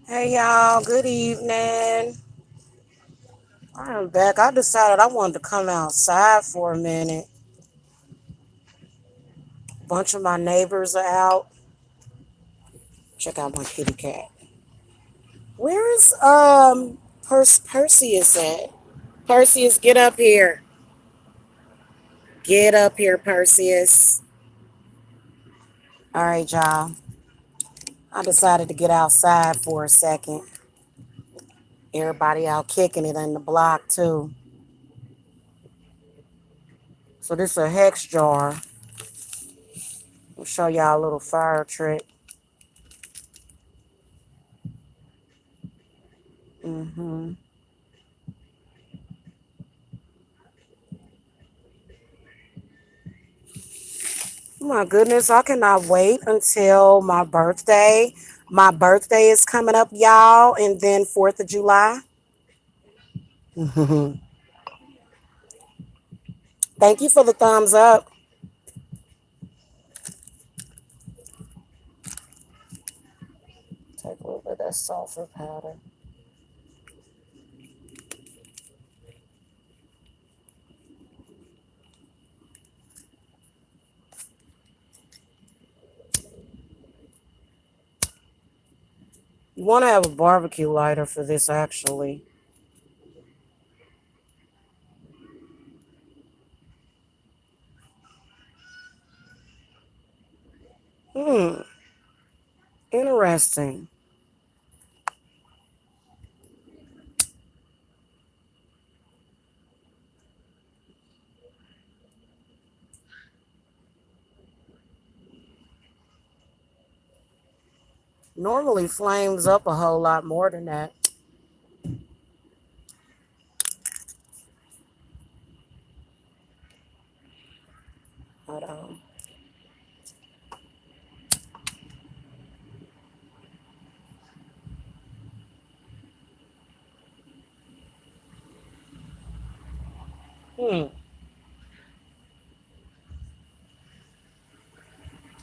Hey y'all, good evening. I am back. I decided I wanted to come outside for a minute. A bunch of my neighbors are out. Check out my kitty cat. Where is Perseus at? Perseus, get up here. Get up here, Perseus. All right, y'all. I decided to get outside for a second. Everybody out kicking it in the block too. So this is a hex jar. I'll show y'all a little fire trick. Mm-hmm. Oh my goodness, I cannot wait until my birthday. My birthday is coming up, y'all, and then 4th of July. Thank you for the thumbs up. Take a little bit of that sulfur powder. You want to have a barbecue lighter for this, actually. Hmm, interesting. Normally flames up a whole lot more than that. But, hmm.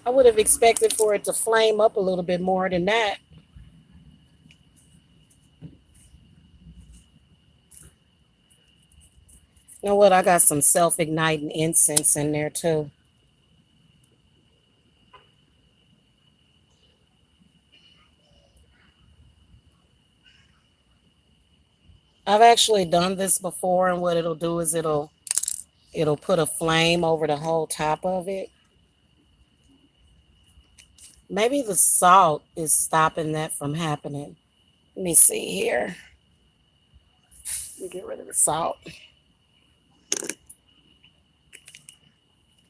I would have expected for it to flame up a little bit more than that. You know what? I got some self-igniting incense in there too. I've actually done this before, and what it'll do is it'll put a flame over the whole top of it. Maybe the salt is stopping that from happening. Let me see here. Let me get rid of the salt.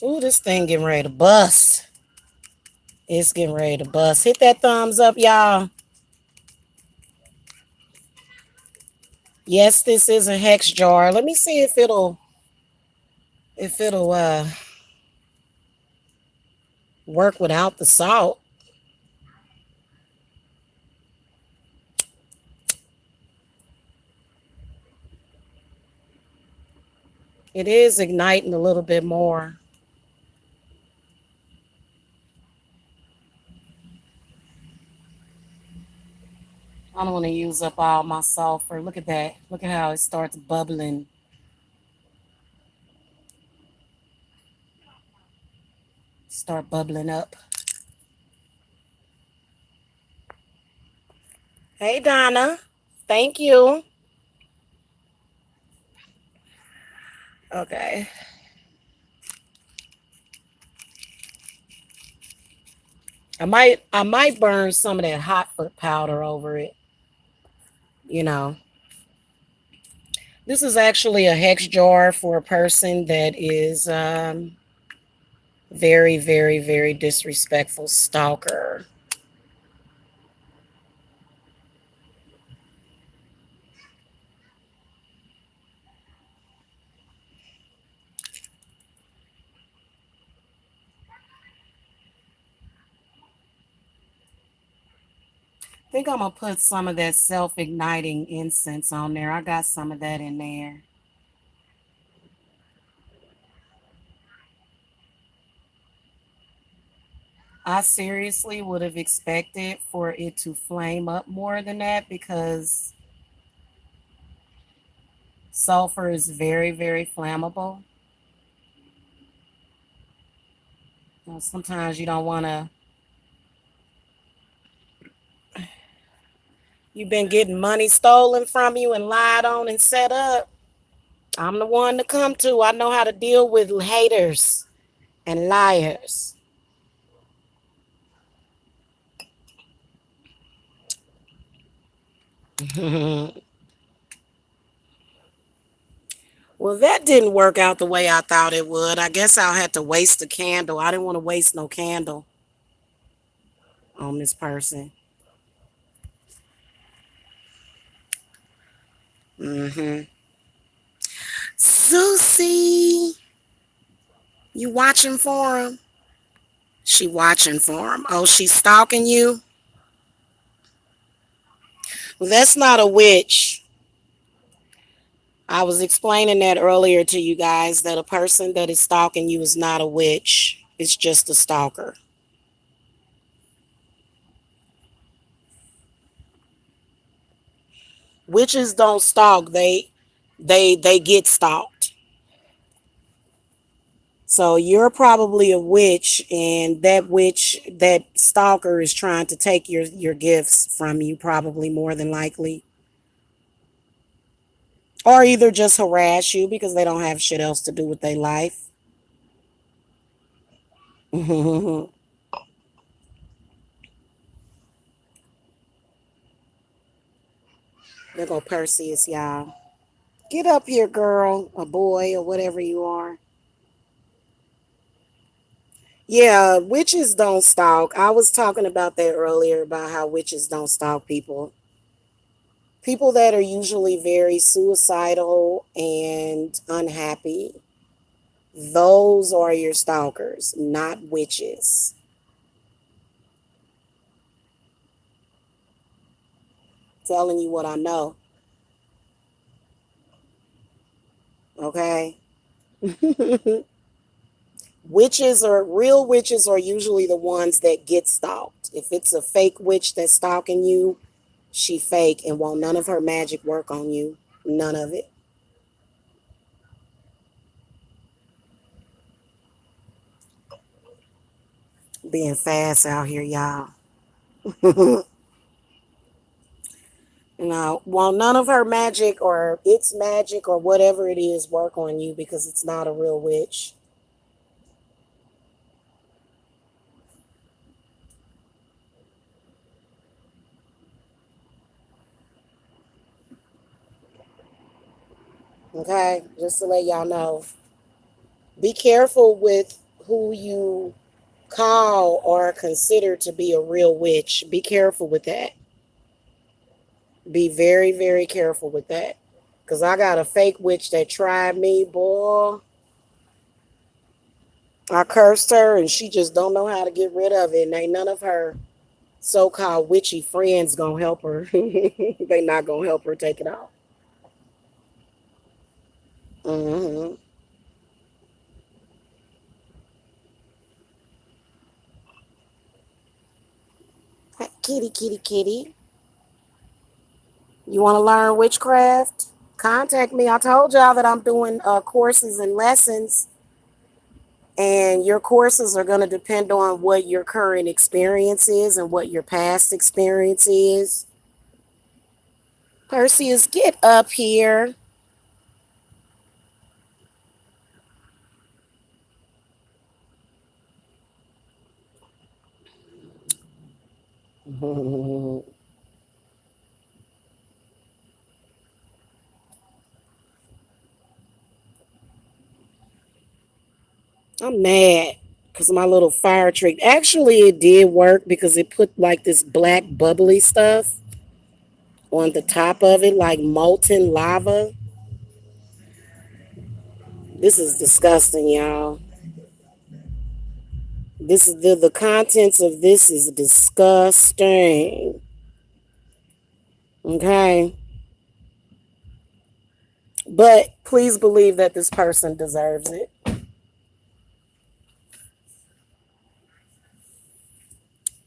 Ooh, this thing getting ready to bust. It's getting ready to bust. Hit that thumbs up, y'all. Yes, this is a hex jar. Let me see if it'll work without the salt. It is igniting a little bit more. I don't want to use up all my sulfur. Look at that. Look at how it starts bubbling. Start bubbling up. Hey, Donna. Thank you. Okay. I might burn some of that hot foot powder over it. You know. This is actually a hex jar for a person that is very, very, very disrespectful stalker. I think I'm gonna put some of that self-igniting incense on there. I got some of that in there. I seriously would have expected for it to flame up more than that because sulfur is very, very flammable. Sometimes you don't want to. You've been getting money stolen from you and lied on and set up. I'm the one to come to. I know how to deal with haters and liars. Well, that didn't work out the way I thought it would. I guess I'll have to waste a candle. I didn't want to waste no candle on this person. Mm-hmm. Susie, you watching for him? She watching for him. Oh, she's stalking you? Well, that's not a witch. I was explaining that earlier to you guys that a person that is stalking you is not a witch. It's just a stalker. Witches don't stalk. They get stalked. So you're probably a witch, and that witch, that stalker, is trying to take your gifts from you, probably more than likely, or either just harass you because they don't have shit else to do with their life. There go Perseus, y'all. Get up here, girl, a boy, or whatever you are. Yeah, witches don't stalk. I was talking about that earlier about how witches don't stalk people. People that are usually very suicidal and unhappy, those are your stalkers, not witches. Telling you what I know, okay? Witches are usually the ones that get stalked. If it's a fake witch that's stalking you, she fake and won't none of her magic work on you. None of it. Being fast out here, y'all. No, well, none of her magic or its magic or whatever it is work on you because it's not a real witch. Okay, just to let y'all know. Be careful with who you call or consider to be a real witch. Be careful with that. Be very, very careful with that. Because I got a fake witch that tried me, boy. I cursed her and she just don't know how to get rid of it. And ain't none of her so-called witchy friends gonna help her. They not gonna help her take it off. Hmm. Kitty, kitty, kitty. You want to learn witchcraft? Contact me. I told y'all that I'm doing courses and lessons, and your courses are going to depend on what your current experience is and what your past experience is. Perseus, get up here. I'm mad because my little fire trick. Actually, it did work because it put like this black bubbly stuff on the top of it, like molten lava. This is disgusting, y'all. This is the contents of this is disgusting. Okay. But please believe that this person deserves it.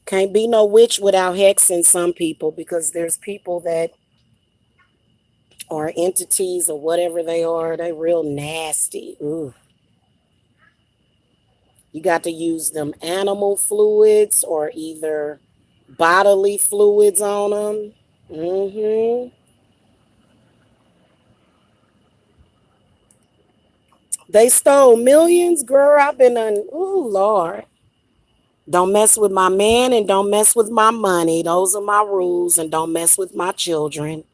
Can't be no witch without hexing some people, because there's people that are entities or whatever they are. They real nasty. Ooh. You got to use them animal fluids or either bodily fluids on them. Mm-hmm. They stole millions, girl. I've been on. Ooh, Lord. Don't mess with my man and don't mess with my money. Those are my rules. And don't mess with my children.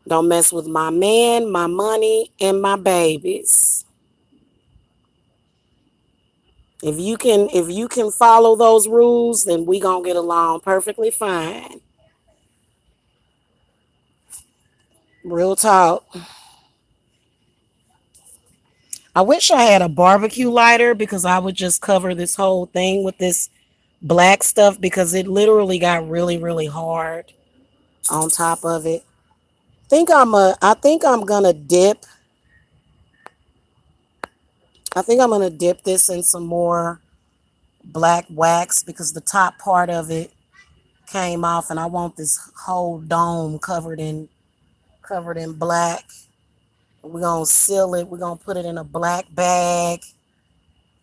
Don't mess with my man, my money, and my babies. If you can follow those rules, then we gonna get along perfectly fine. Real talk. I wish I had a barbecue lighter, because I would just cover this whole thing with this black stuff, because it literally got really, really hard on top of it. I think I'm gonna dip this in some more black wax, because the top part of it came off and I want this whole dome covered in black. We're gonna seal it. We're gonna put it in a black bag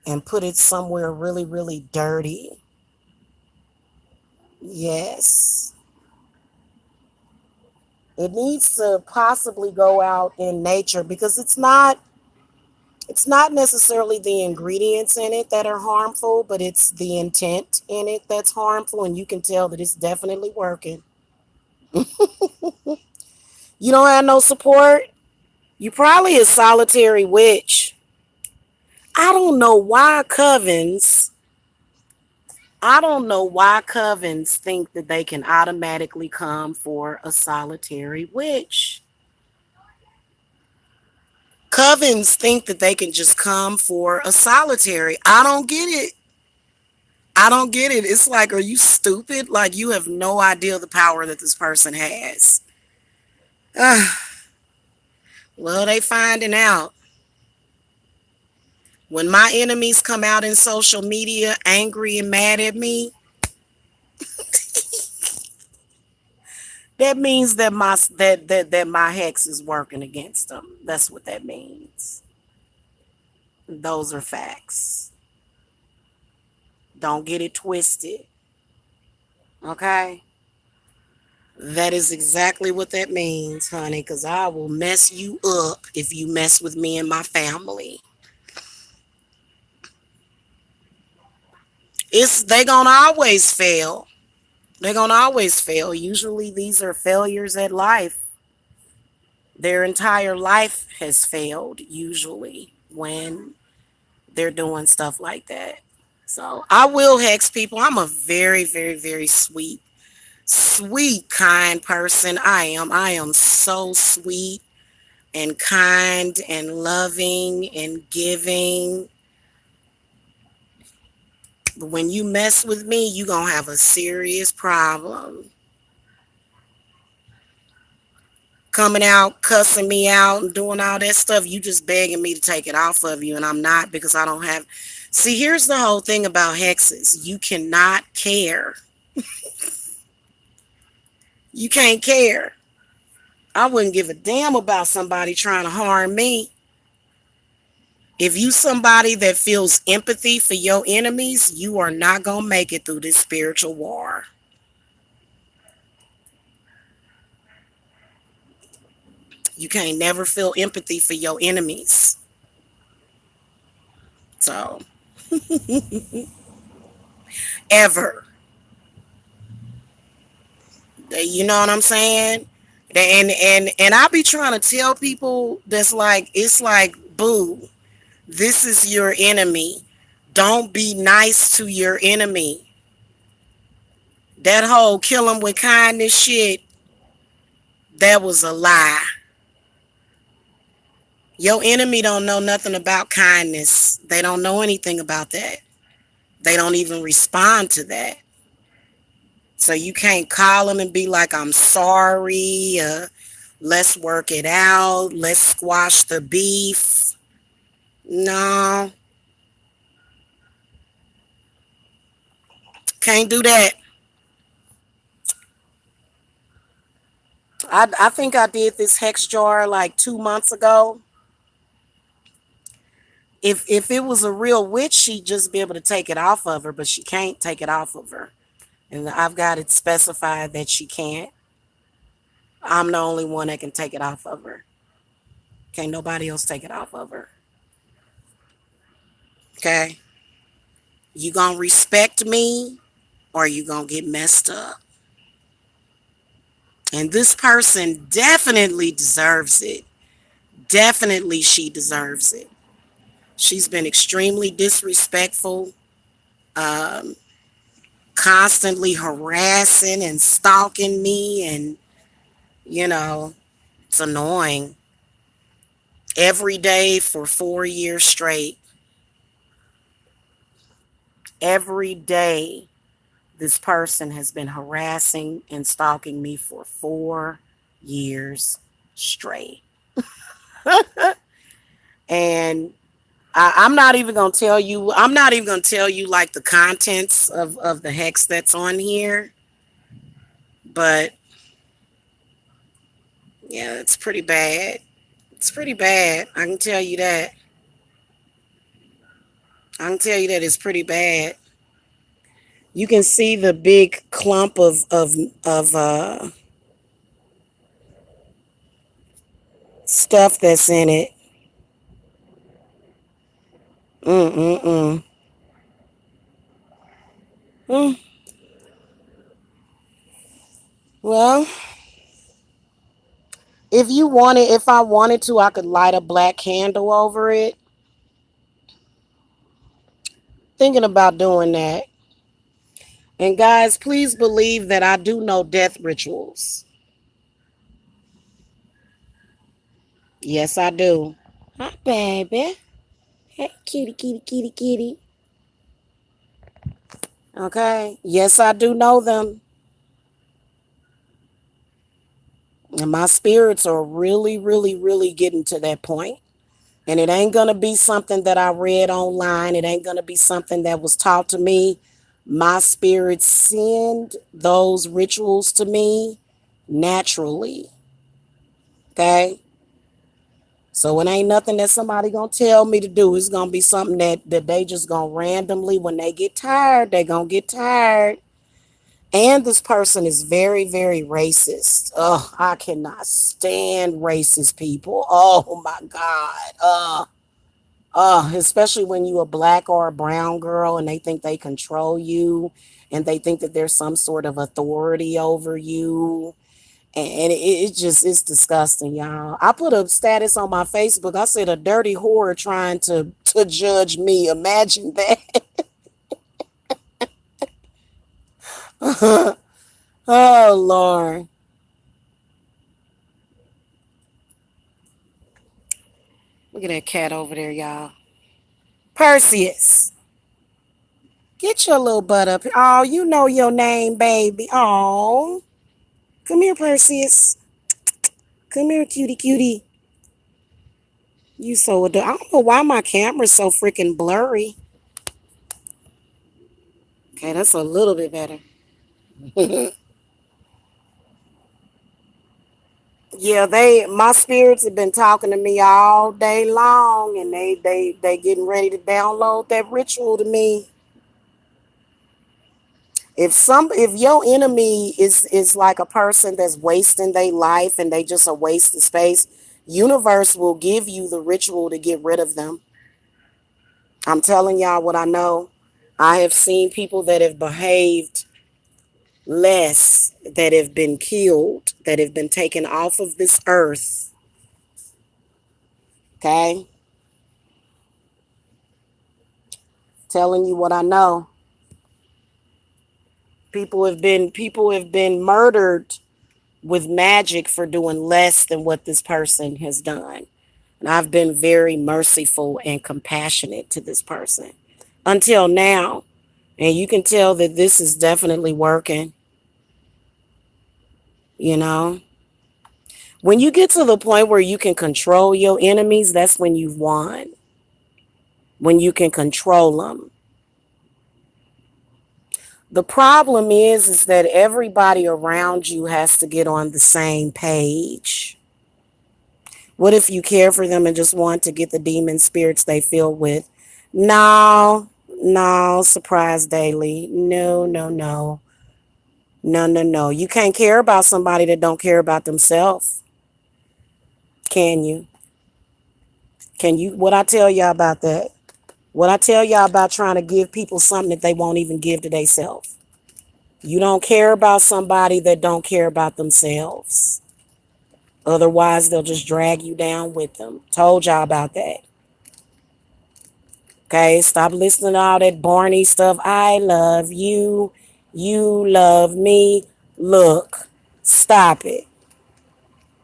and put it somewhere really, really dirty. Yes. It needs to possibly go out in nature, because it's not necessarily the ingredients in it that are harmful, but it's the intent in it that's harmful, and you can tell that it's definitely working. You don't have no support? You probably a solitary witch. I don't know why covens I don't know why covens think that they can automatically come for a solitary witch. Covens think that they can just come for a solitary. I don't get it. I don't get it. It's like, are you stupid? Like, you have no idea the power that this person has. Well, they finding out. When my enemies come out in social media angry and mad at me, that means that my hex is working against them. That's what that means. Those are facts. Don't get it twisted. Okay? That is exactly what that means, honey, because I will mess you up if you mess with me and my family. They gonna always fail. They're gonna always fail. Usually these are failures at life. Their entire life has failed, usually, when they're doing stuff like that. So I will hex people. I'm a very, very, very sweet, sweet, kind person. I am so sweet and kind and loving and giving. But when you mess with me, you gonna have a serious problem. Coming out, cussing me out, and doing all that stuff, you just begging me to take it off of you, and I'm not, because I don't have. See, here's the whole thing about hexes. You cannot care. You can't care. I wouldn't give a damn about somebody trying to harm me. If you somebody that feels empathy for your enemies, you are not going to make it through this spiritual war. You can't never feel empathy for your enemies. So, ever. You know what I'm saying? And I be trying to tell people that's like, it's like, boo, this is your enemy. Don't be nice to your enemy. That whole kill them with kindness shit, that was a lie. Your enemy don't know nothing about kindness. They don't know anything about that. They don't even respond to that. So you can't call them and be like, I'm sorry. Let's work it out. Let's squash the beef. No. Can't do that. I think I did this hex jar like 2 months ago. If it was a real witch, she'd just be able to take it off of her, but she can't take it off of her. And I've got it specified that she can't. I'm the only one that can take it off of her. Can't nobody else take it off of her. Okay? You gonna respect me or you gonna get messed up. And this person definitely deserves it. Definitely she deserves it. She's been extremely disrespectful, um, constantly harassing and stalking me, and you know, it's annoying. Every day for 4 years straight. Every day this person has been harassing and stalking me for 4 years straight. And I'm not even gonna tell you. I'm not even gonna tell you like the contents of the hex that's on here. But yeah, it's pretty bad. It's pretty bad. I can tell you that. I can tell you that it's pretty bad. You can see the big clump of stuff that's in it. Mm mm mm. Mm. Well, if I wanted to, I could light a black candle over it. Thinking about doing that. And guys, please believe that I do know death rituals. Yes, I do. Hi, baby. Hey, kitty, kitty, kitty, kitty. Okay. Yes, I do know them. And my spirits are really, really, really getting to that point. And it ain't going to be something that I read online. It ain't going to be something that was taught to me. My spirits send those rituals to me naturally. Okay? So it ain't nothing that somebody gonna tell me to do. It's gonna be something that they just gonna randomly, when they get tired, they gonna get tired. And this person is very, very racist. Oh, I cannot stand racist people. Oh my God. Especially when you a black or a brown girl and they think they control you and they think that there's some sort of authority over you. And it just it's disgusting, y'all. I put a status on my Facebook. I said a dirty whore trying to judge me. Imagine that. Oh Lord. Look at that cat over there, y'all. Perseus. Get your little butt up here. Oh, you know your name, baby. Oh. Come here, Perseus. Come here, cutie cutie. You so adorable. I don't know why my camera's so freaking blurry. Okay, that's a little bit better. Yeah, my spirits have been talking to me all day long, and they getting ready to download that ritual to me. If your enemy is like a person that's wasting their life and they just a waste of space, universe will give you the ritual to get rid of them. I'm telling y'all what I know. I have seen people that have behaved less, that have been killed, that have been taken off of this earth. Okay? Telling you what I know. People have been murdered with magic for doing less than what this person has done. And I've been very merciful and compassionate to this person until now. And you can tell that this is definitely working, you know. When you get to the point where you can control your enemies, that's when you've won. When you can control them. The problem is that everybody around you has to get on the same page. What if you care for them and just want to get the demon spirits they filled with? No, no, surprise daily. No, no, no. No, no, no. You can't care about somebody that don't care about themselves. Can you? Can you? What I tell y'all about that? What I tell y'all about trying to give people something that they won't even give to themselves? You don't care about somebody that don't care about themselves. Otherwise, they'll just drag you down with them. Told y'all about that. Okay, stop listening to all that Barney stuff. I love you. You love me. Look, stop it.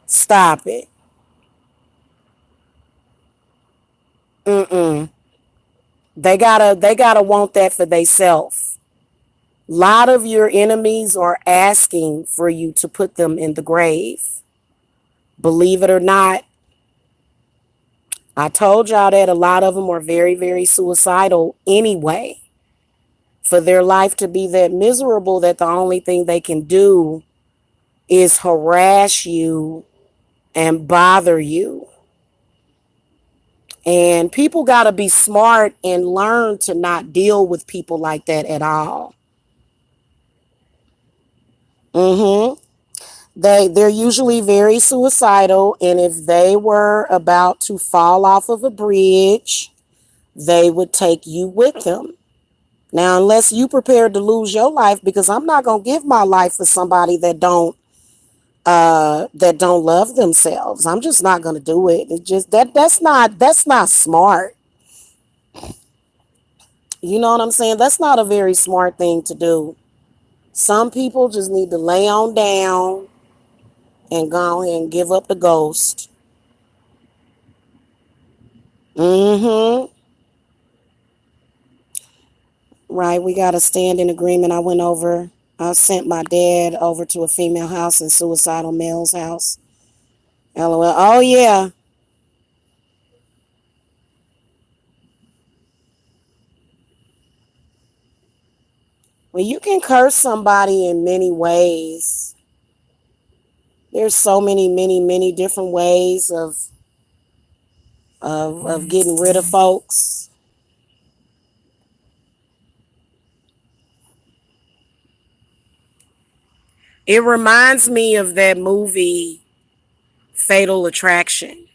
Stop it. Mm-mm. They gotta want that for themselves. A lot of your enemies are asking for you to put them in the grave. Believe it or not, I told y'all that a lot of them are very, very suicidal anyway. For their life to be that miserable that the only thing they can do is harass you and bother you. And people got to be smart and learn to not deal with people like that at all. Mm-hmm. They're usually very suicidal, and if they were about to fall off of a bridge, they would take you with them. Now, unless you prepared to lose your life, because I'm not gonna give my life for somebody that don't love themselves. I'm just not gonna do it. It just that's not smart. You know what I'm saying? That's not a very smart thing to do. Some people just need to lay on down and go ahead and give up the ghost. Mm-hmm. Right. We got to stand in agreement. I sent my dad over to a female house and suicidal male's house. LOL. Oh, yeah. Well, you can curse somebody in many ways. There's so many, many, many different ways of getting rid of folks. It reminds me of that movie Fatal Attraction.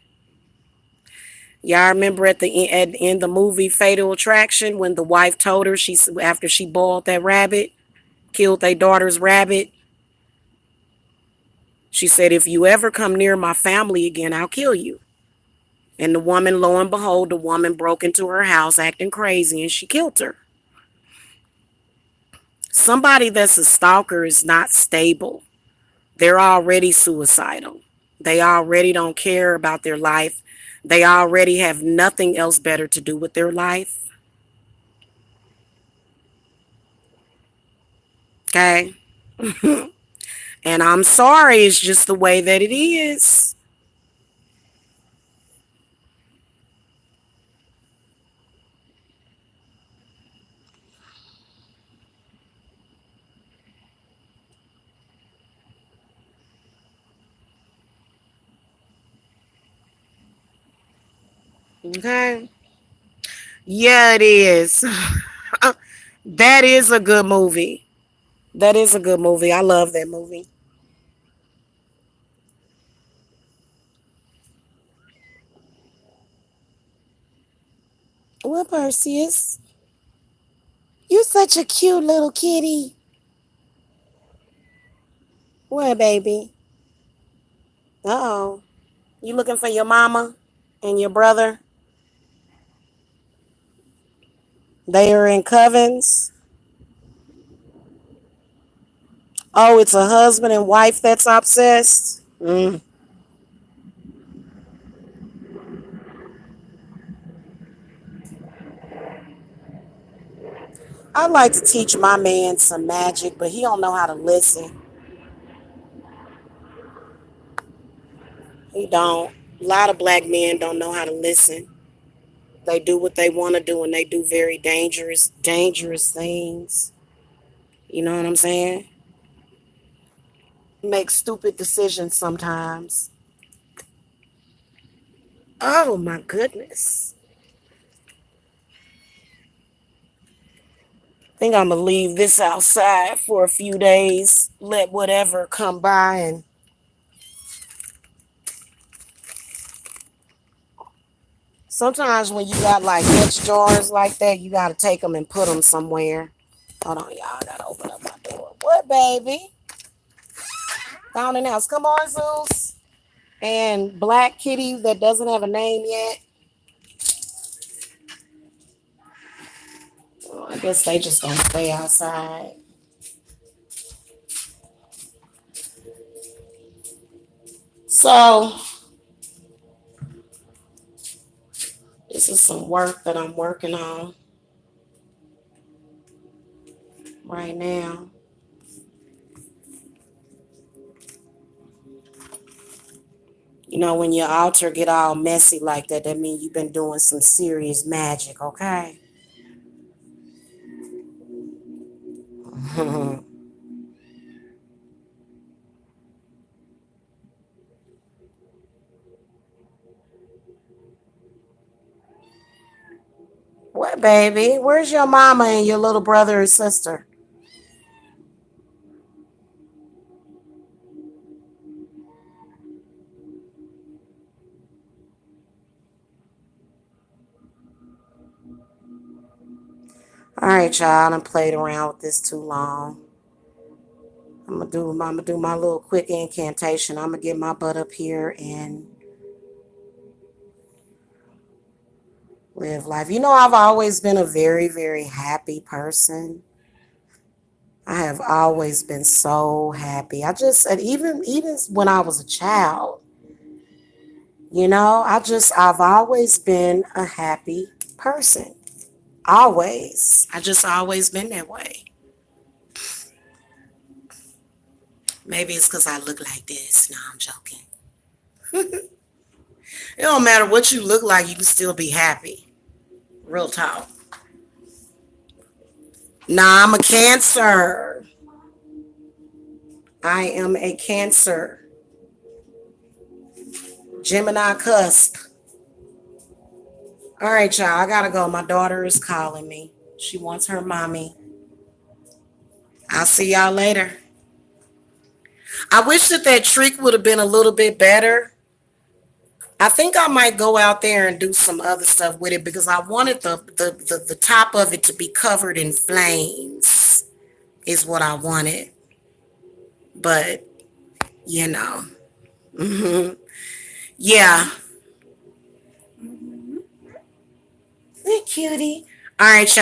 Y'all remember in the movie Fatal Attraction when the wife told her after she boiled that rabbit, killed their daughter's rabbit, she said, "If you ever come near my family again, I'll kill you." And the woman, lo and behold, the woman broke into her house acting crazy and she killed her. Somebody that's a stalker is not stable. They're already suicidal. They already don't care about their life. They already have nothing else better to do with their life. Okay? And I'm sorry, it's just the way that it is. Okay? Yeah, it is. That is a good movie. That is a good movie. I love that movie. What, Perseus? You such a cute little kitty. What, baby? Uh-oh. You looking for your mama and your brother? They are in covens. Oh, it's a husband and wife that's obsessed. I like to teach my man some magic, but he don't know how to listen. He don't. A lot of black men don't know how to listen. They do what they want to do, and they do very dangerous, dangerous things. You know what I'm saying? Make stupid decisions sometimes. Oh my goodness. I think I'm gonna leave this outside for a few days. Let whatever come by, and sometimes when you got like Dutch jars like that, you gotta take them and put them somewhere. Hold on, y'all. I gotta open up my door. What, baby? Down in the house. Come on, Zeus. And Black Kitty that doesn't have a name yet. Well, I guess they just gonna stay outside. So this is some work that I'm working on right now. You know, when your altar get all messy like that, that means you've been doing some serious magic, okay? What, baby? Where's your mama and your little brother and sister? All right, y'all. I done played around with this too long. I'm gonna do my little quick incantation. I'm gonna get my butt up here and live life. You know, I've always been a very, very happy person. I have always been so happy. And even when I was a child, you know, I've always been a happy person. Always. I just always been that way. Maybe it's because I look like this. No, I'm joking. It don't matter what you look like, you can still be happy. Real talk. Nah, I'm a Cancer. I am a Cancer. Gemini cusp. All right, y'all. I gotta go. My daughter is calling me. She wants her mommy. I'll see y'all later. I wish that trick would have been a little bit better. I think I might go out there and do some other stuff with it because I wanted the top of it to be covered in flames is what I wanted. But, you know. Hmm. Yeah. Hey, cutie. All right, y'all.